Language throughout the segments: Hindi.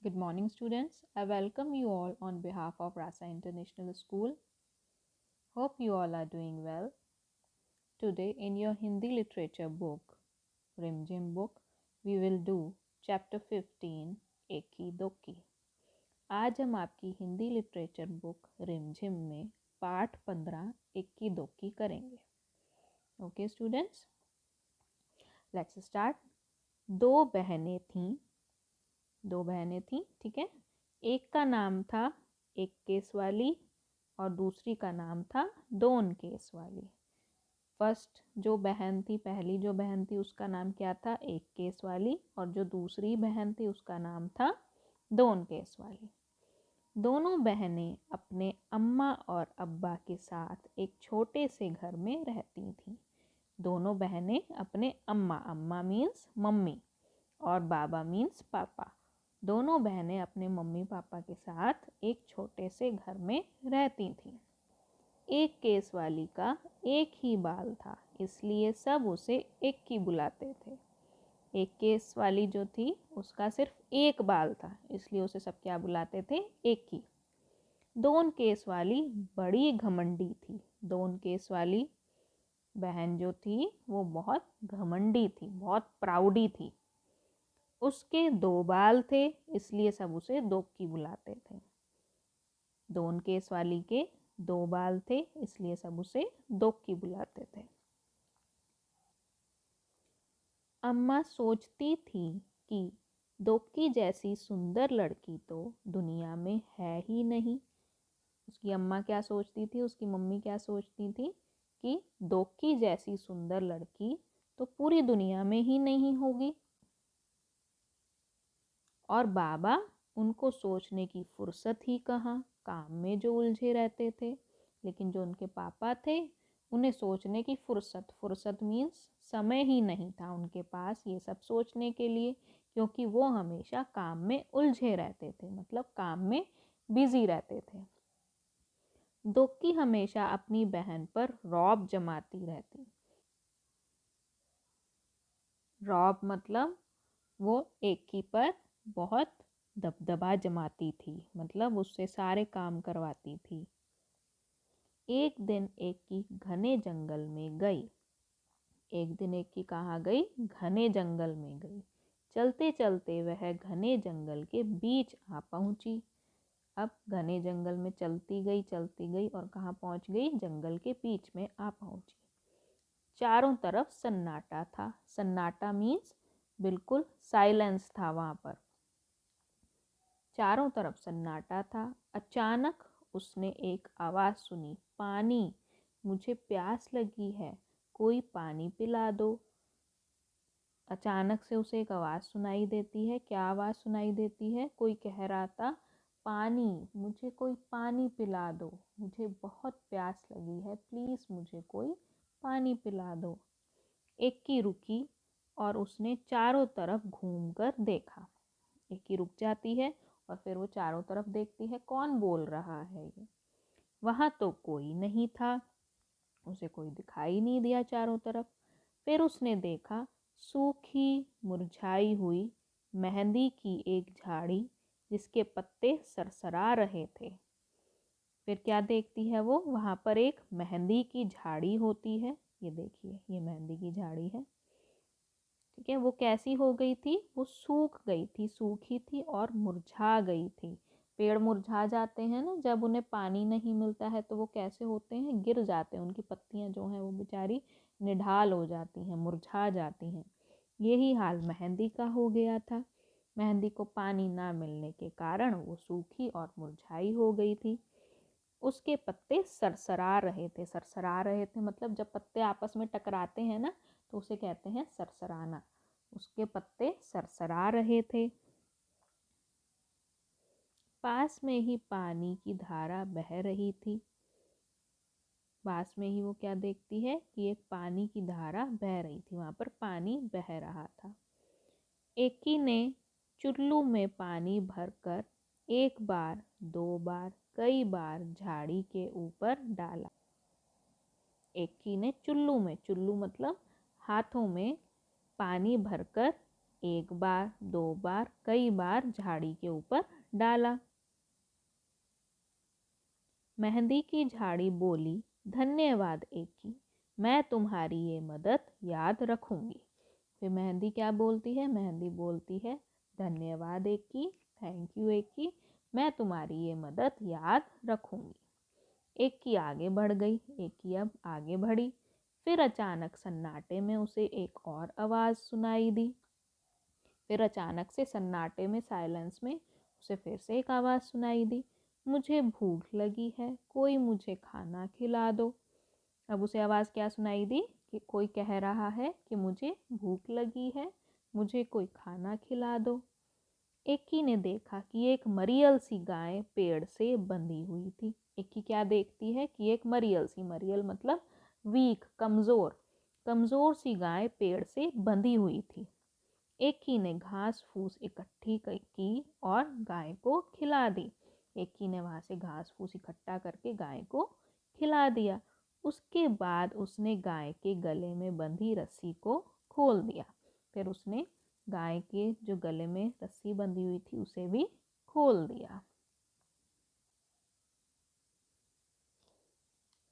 Good morning, students. I welcome you all on behalf of Rasa International School. Hope you all are doing well. Today, in your Hindi literature book, Rimjim book, we will do chapter 15, Eki Doki. आज हम आपकी हिंदी लिटरेचर बुक रिमझिम में पाठ 15 इक्की दोकी करेंगे. Okay students, let's start. दो बहनें थीं, ठीक है. एक का नाम था एक केस वाली और दूसरी का नाम था दोन केस वाली. फर्स्ट जो बहन थी, पहली जो बहन थी, उसका नाम क्या था? एक केस वाली. और जो दूसरी बहन थी उसका नाम था दोन केस वाली. दोनों बहनें अपने अम्मा और अब्बा के साथ एक छोटे से घर में रहती थीं. दोनों बहनें अपने अम्मा मीन्स मम्मी और बाबा मीन्स पापा, दोनों बहनें अपने मम्मी पापा के साथ एक छोटे से घर में रहती थीं. एक केस वाली का एक ही बाल था, इसलिए सब उसे एक की बुलाते थे. एक केस वाली जो थी उसका सिर्फ एक बाल था, इसलिए उसे सब क्या बुलाते थे? एक की. दोन केस वाली बड़ी घमंडी थी. दोन केस वाली बहन जो थी वो बहुत घमंडी थी, बहुत प्राउडी थी. उसके दो बाल थे, इसलिए सब उसे दो की बुलाते थे. दोन केस वाली के दो बाल थे, इसलिए सब उसे दो की बुलाते थे. अम्मा सोचती थी कि दोक्की जैसी सुंदर लड़की तो दुनिया में है ही नहीं. उसकी अम्मा क्या सोचती थी, उसकी मम्मी क्या सोचती थी कि दोक्की जैसी सुंदर लड़की तो पूरी दुनिया में ही नहीं होगी. और बाबा, उनको सोचने की फुर्सत ही कहाँ, काम में जो उलझे रहते थे. लेकिन जो उनके पापा थे उन्हें सोचने की फुर्सत मीन्स समय ही नहीं था उनके पास ये सब सोचने के लिए, क्योंकि वो हमेशा काम में उलझे रहते थे, मतलब काम में बिजी रहते थे. दोक्की हमेशा अपनी बहन पर रौब जमाती रहती. रौब मतलब वो एक की पर बहुत दबदबा जमाती थी, मतलब उससे सारे काम करवाती थी. एक दिन एक की घने जंगल में गई. एक दिन एक की कहाँ गई? घने जंगल में गई. चलते चलते वह घने जंगल के बीच आ पहुंची. अब घने जंगल में चलती गई और कहाँ पहुंच गई? जंगल के बीच में आ पहुंची. चारों तरफ सन्नाटा था. सन्नाटा मीन्स बिल्कुल साइलेंस था वहां पर. चारों तरफ सन्नाटा था. अचानक उसने एक आवाज सुनी, पानी, मुझे प्यास लगी है, कोई पानी पिला दो. अचानक से उसे एक आवाज सुनाई देती है. क्या आवाज सुनाई देती है? कोई कह रहा था, पानी, मुझे कोई पानी पिला दो, मुझे बहुत प्यास लगी है, प्लीज मुझे कोई पानी पिला दो. एक की रुकी और उसने चारों तरफ घूमकर देखा. एक की रुक जाती है और फिर वो चारों तरफ देखती है, कौन बोल रहा है ये. वहां तो कोई नहीं था, उसे कोई दिखाई नहीं दिया चारों तरफ. फिर उसने देखा सूखी मुरझाई हुई मेहंदी की एक झाड़ी, जिसके पत्ते सरसरा रहे थे. फिर क्या देखती है वो? वहां पर एक मेहंदी की झाड़ी होती है. ये देखिए, ये मेहंदी की झाड़ी है, ठीक है. वो कैसी हो गई थी? वो सूख गई थी, सूखी थी और मुरझा गई थी. पेड़ मुरझा जाते हैं ना जब उन्हें पानी नहीं मिलता है, तो वो कैसे होते हैं? गिर जाते हैं. उनकी पत्तियां जो हैं वो बेचारी निढाल हो जाती हैं, मुरझा जाती हैं. यही हाल मेहंदी का हो गया था. मेहंदी को पानी ना मिलने के कारण वो सूखी और मुरझाई हो गई थी. उसके पत्ते सरसरा रहे थे. सरसरा रहे थे मतलब जब पत्ते आपस में टकराते हैं ना, तो उसे कहते हैं सरसराना. उसके पत्ते सरसरा रहे थे. पास में ही पानी की धारा बह रही थी. पास में ही वो क्या देखती है कि एक पानी की धारा बह रही थी, वहां पर पानी बह रहा था. एकी ने चुल्लू में पानी भरकर एक बार, दो बार, कई बार झाड़ी के ऊपर डाला. एकी ने चुल्लू मतलब हाथों में पानी भरकर एक बार, 2 बार, कई बार झाड़ी के ऊपर डाला। मेहंदी की झाड़ी बोली, धन्यवाद एकी, मैं तुम्हारी ये मदद याद रखूंगी। फिर मेहंदी क्या बोलती है? मेहंदी बोलती है, धन्यवाद एकी, थैंक यू एकी, मैं तुम्हारी ये मदद याद रखूंगी। एकी आगे बढ़ गई। एकी अब आगे बढ़ी। फिर अचानक सन्नाटे में उसे एक और आवाज़ सुनाई दी। फिर अचानक से सन्नाटे में, साइलेंस में, उसे फिर से एक आवाज़ सुनाई दी, मुझे भूख लगी है, कोई मुझे खाना खिला दो। अब उसे आवाज़ क्या सुनाई दी कि कोई कह रहा है कि मुझे भूख लगी है, मुझे कोई खाना खिला दो। एकी ने देखा कि एक मरियल सी गाय पेड़ से बंधी हुई थी। एकी क्या देखती है कि एक मरियल सी, मरियल मतलब वीक, कमज़ोर, कमज़ोर सी गाय पेड़ से बंधी हुई थी। एकी ने घास फूस इकट्ठी की और गाय को खिला दी। एकी ने वहाँ से घास फूस इकट्ठा करके गाय को खिला दिया। उसके बाद उसने गाय के गले में बंधी रस्सी को खोल दिया। फिर उसने गाय के जो गले में रस्सी बंधी हुई थी उसे भी खोल दिया।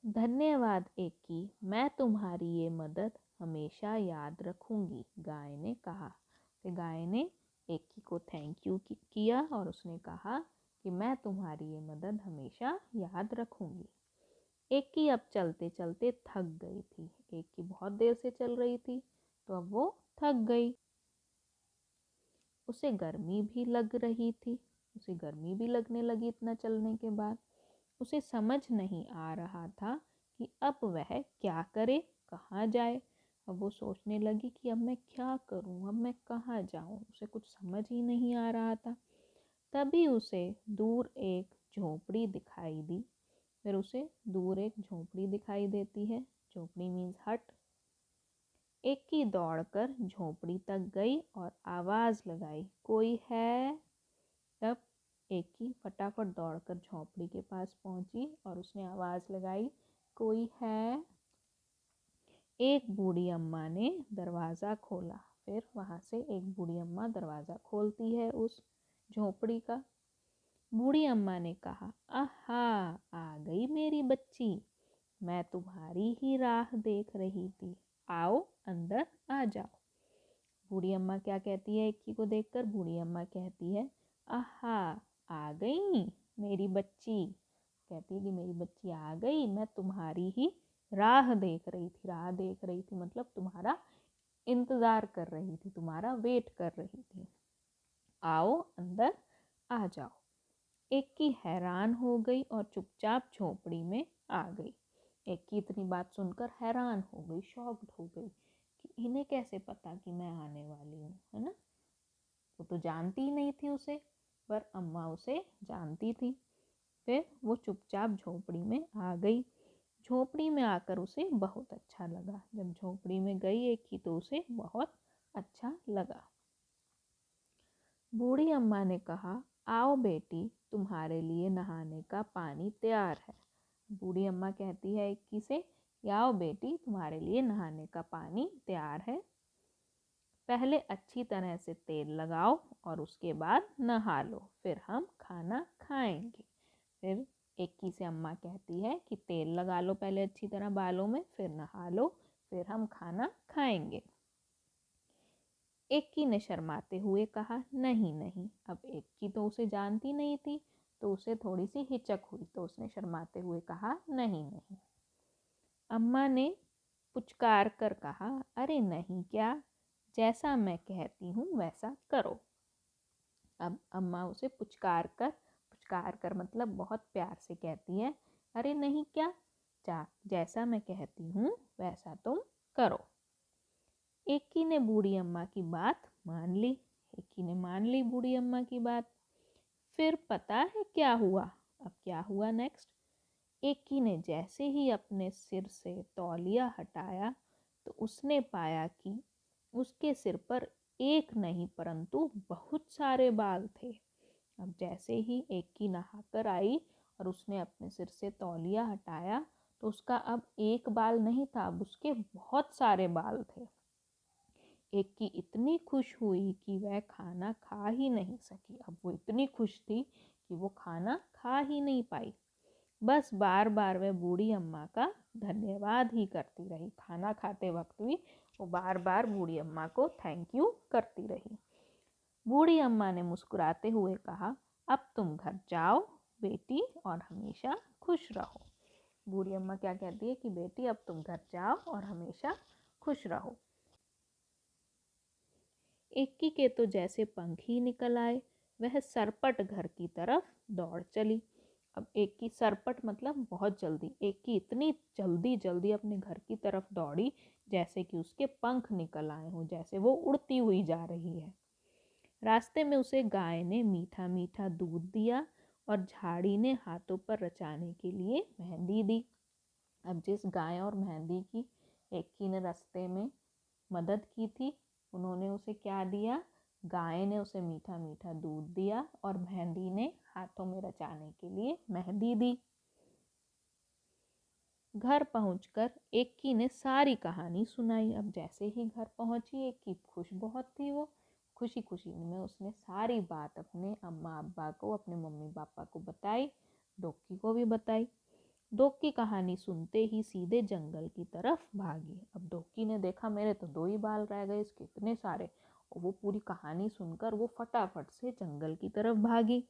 धन्यवाद एकी, मैं तुम्हारी ये मदद हमेशा याद रखूंगी, गाय ने कहा। फिर गाय ने एकी को थैंक यू किया और उसने कहा कि मैं तुम्हारी ये मदद हमेशा याद रखूंगी। एकी अब चलते चलते थक गई थी। एकी बहुत देर से चल रही थी तो अब वो थक गई। उसे गर्मी भी लग रही थी। उसे गर्मी भी लगने लगी इतना चलने के बाद। उसे समझ नहीं आ रहा था कि अब वह क्या करे, कहाँ जाए। अब वो सोचने लगी कि अब मैं क्या करूँ, अब मैं कहाँ जाऊँ। उसे कुछ समझ ही नहीं आ रहा था। तभी उसे दूर एक झोपड़ी दिखाई दी। फिर उसे दूर एक झोपड़ी दिखाई देती है। झोपड़ी मीन्स हट। एकी दौड़कर झोपड़ी तक गई और आवाज़ लगाई, कोई है? तब एकी फटाफट दौड़कर झोपड़ी के पास पहुंची और उसने आवाज़ लगाई, कोई है? एक बूढ़ी अम्मा ने दरवाज़ा खोला। फिर वहाँ से एक बूढ़ी अम्मा दरवाज़ा खोलती है उस झोपड़ी का। बूढ़ी अम्मा ने कहा, आहा, आ गई मेरी बच्ची, मैं तुम्हारी ही राह देख रही थी, आओ अंदर आ जाओ। बूढ़ी अम्मा क्या कहती है एकी को देखकर? बूढ़ी अम्मा कहती है, आहा, आ गई मेरी बच्ची। कहती है कि मेरी बच्ची आ गई, मैं तुम्हारी ही राह देख रही थी। राह देख रही थी मतलब तुम्हारा इंतज़ार कर रही थी, तुम्हारा वेट कर रही थी, आओ अंदर आ जाओ। एकी हैरान हो गई और चुपचाप झोपड़ी में आ गई। एकी इतनी बात सुनकर हैरान हो गई, शॉक्ड हो गई कि इन्हें कैसे पता कि मैं आने वाली हूँ, है ना। वो तो जानती ही नहीं थी उसे, पर अम्मा उसे जानती थी। फिर वो चुपचाप झोपड़ी में आ गई। झोपड़ी में आकर उसे बहुत अच्छा लगा। जब झोपड़ी में गई एकी तो उसे बहुत अच्छा लगा। बूढ़ी अम्मा ने कहा, आओ बेटी, तुम्हारे लिए नहाने का पानी तैयार है। बूढ़ी अम्मा कहती है एकी से, आओ बेटी, तुम्हारे लिए नहाने का पानी तैयार है। पहले अच्छी तरह से तेल लगाओ और उसके बाद नहा लो, फिर हम खाना खाएंगे। फिर एकी से अम्मा कहती है कि तेल लगा लो पहले अच्छी तरह बालों में, फिर नहा लो, फिर हम खाना खाएंगे। एकी ने शर्माते हुए कहा, नहीं नहीं। अब एकी तो उसे जानती नहीं थी तो उसे थोड़ी सी हिचक हुई, तो उसने शर्माते हुए कहा, नहीं नहीं। अम्मा ने पुचकार कर कहा, अरे नहीं क्या, जैसा मैं कहती हूँ वैसा करो। अब अम्मा उसे पुचकार कर मतलब बहुत प्यार से कहती है, अरे नहीं क्या, जैसा मैं कहती हूँ वैसा तुम करो। एकी ने बूढ़ी अम्मा की बात मान ली। एकी ने मान ली बूढ़ी अम्मा की बात। फिर पता है क्या हुआ? अब क्या हुआ नेक्स्ट? एकी ने जैसे ही अपने सिर से तौलिया हटाया तो उसने पाया कि उसके सिर पर एक नहीं परंतु बहुत सारे बाल थे। अब जैसे ही एकी नहाकर आई और उसने अपने सिर से तौलिया हटाया तो उसका अब एक बाल नहीं था, अब उसके बहुत सारे बाल थे। एक की इतनी खुश हुई कि वह खाना खा ही नहीं सकी। अब वो इतनी खुश थी कि वो खाना खा ही नहीं पाई। बस बार बार वह बूढ़ी अम्मा का धन्यवाद ही करती रही। खाना खाते वक्त भी वो बार बार बूढ़ी अम्मा को थैंक यू करती रही। बूढ़ी अम्मा ने मुस्कुराते हुए कहा, अब तुम घर जाओ बेटी और हमेशा खुश रहो। बूढ़ी अम्मा क्या कहती है कि बेटी अब तुम घर जाओ और हमेशा खुश रहो। एक्की के तो जैसे पंख ही निकल आए, वह सरपट घर की तरफ दौड़ चली। अब एक्की सरपट मतलब बहुत जल्दी, एक्की इतनी जल्दी जल्दी अपने घर की तरफ दौड़ी जैसे कि उसके पंख निकल आए हों, जैसे वो उड़ती हुई जा रही है। रास्ते में उसे गाय ने मीठा मीठा दूध दिया और झाड़ी ने हाथों पर रचाने के लिए मेहंदी दी। अब जिस गाय और मेहंदी की एक्की ने रास्ते में मदद की थी, उन्होंने उसे क्या दिया? गाय ने उसे मीठा मीठा दूध दिया और मेहंदी ने हाथों में रचाने के लिए मेहंदी दी। घर पहुंचकर एक्की ने सारी कहानी सुनाई। अब जैसे ही घर पहुंची एक्की खुश बहुत थी। वो खुशी खुशी में उसने सारी बात अपने अम्मा अब्बा को, अपने मम्मी पापा को बताई, डोक्की को भी बताई। डोक्की कहानी सुनते ही सीधे जंगल की तरफ भागी। अब डोक्की ने देखा मेरे तो 2 ही बाल रह गए, इसके इतने सारे, और वो पूरी कहानी सुनकर वो फटाफट से जंगल की तरफ भागी।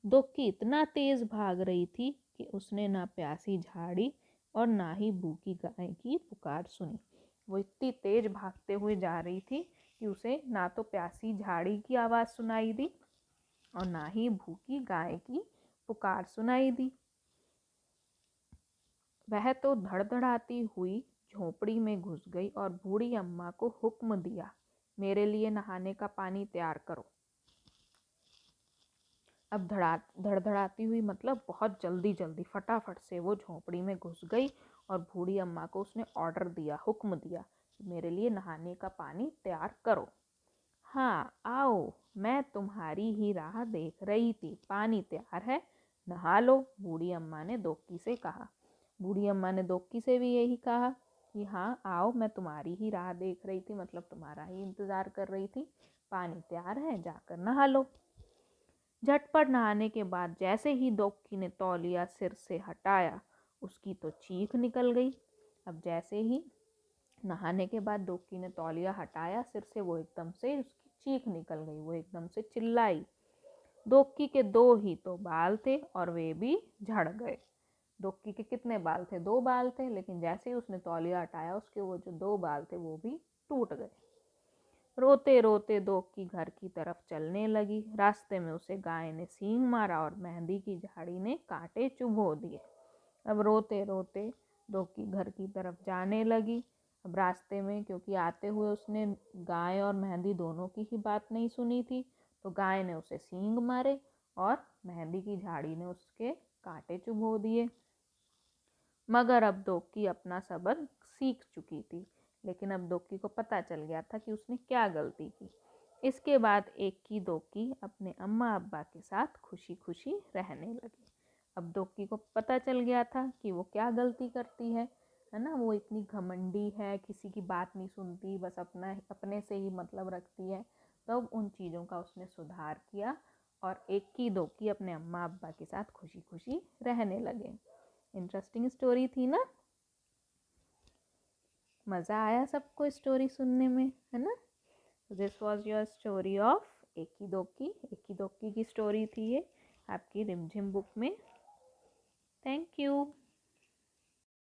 डोक्की इतना तेज भाग रही थी कि उसने ना प्यासी झाड़ी और ना ही भूखी गाय की पुकार सुनी। वो इतनी तेज भागते हुए जा रही थी कि उसे ना तो प्यासी झाड़ी की आवाज़ सुनाई दी और ना ही भूखी गाय की पुकार सुनाई दी। वह तो धड़धड़ाती हुई झोंपड़ी में घुस गई और बूढ़ी अम्मा को हुक्म दिया, मेरे लिए नहाने का पानी तैयार करो। अब धड़धड़ाती हुई मतलब बहुत जल्दी जल्दी फटाफट से वो झोंपड़ी में घुस गई और बूढ़ी अम्मा को उसने ऑर्डर दिया, हुक्म दिया, मेरे लिए नहाने का पानी तैयार करो। हाँ आओ, मैं तुम्हारी ही राह देख रही थी, पानी तैयार है, नहा लो, बूढ़ी अम्मा ने डोक्की से कहा। बूढ़ी अम्मा ने डोक्की से भी यही कहा कि हाँ आओ, मैं तुम्हारी ही राह देख रही थी, मतलब तुम्हारा ही इंतज़ार कर रही थी, पानी तैयार है, जाकर नहा लो। झटपट नहाने के बाद जैसे ही डोक्की ने तौलिया सिर से हटाया, उसकी तो चीख निकल गई। अब जैसे ही नहाने के बाद डोक्की ने तौलिया हटाया सिर से, वो एकदम से उसकी चीख निकल गई, वो एकदम से चिल्लाई। डोक्की के 2 ही तो बाल थे और वे भी झड़ गए। डोक्की के कितने बाल थे? 2 बाल थे, लेकिन जैसे ही उसने तौलिया हटाया उसके वो जो 2 बाल थे वो भी टूट गए। रोते रोते डोक्की घर की तरफ चलने लगी। रास्ते में उसे गाय ने सींग मारा और मेहंदी की झाड़ी ने कांटे चुभो दिए। अब रोते रोते डोक्की घर की तरफ जाने लगी। अब रास्ते में, क्योंकि आते हुए उसने गाय और मेहंदी दोनों की ही बात नहीं सुनी थी, तो गाय ने उसे सींग मारे और मेहंदी की झाड़ी ने उसके कांटे चुभो दिए। मगर अब डोक्की अपना सबक सीख चुकी थी, लेकिन अब डोक्की को पता चल गया था कि उसने क्या गलती की। इसके बाद एक्की डोक्की अपने अम्मा अब्बा के साथ खुशी खुशी रहने लगी। अब डोक्की को पता चल गया था कि वो क्या गलती करती है ना, वो इतनी घमंडी है, किसी की बात नहीं सुनती, बस अपने से ही मतलब रखती है। तो अब उन चीज़ों का उसने सुधार किया और एक्की डोक्की अपने अम्मा अब्बा के साथ खुशी खुशी रहने लगे। इंटरेस्टिंग स्टोरी थी ना? मज़ा आया सबको स्टोरी सुनने में, है ना? This was your story of एकी दोक्की की स्टोरी थी ये आपकी रिमझिम बुक में। Thank you.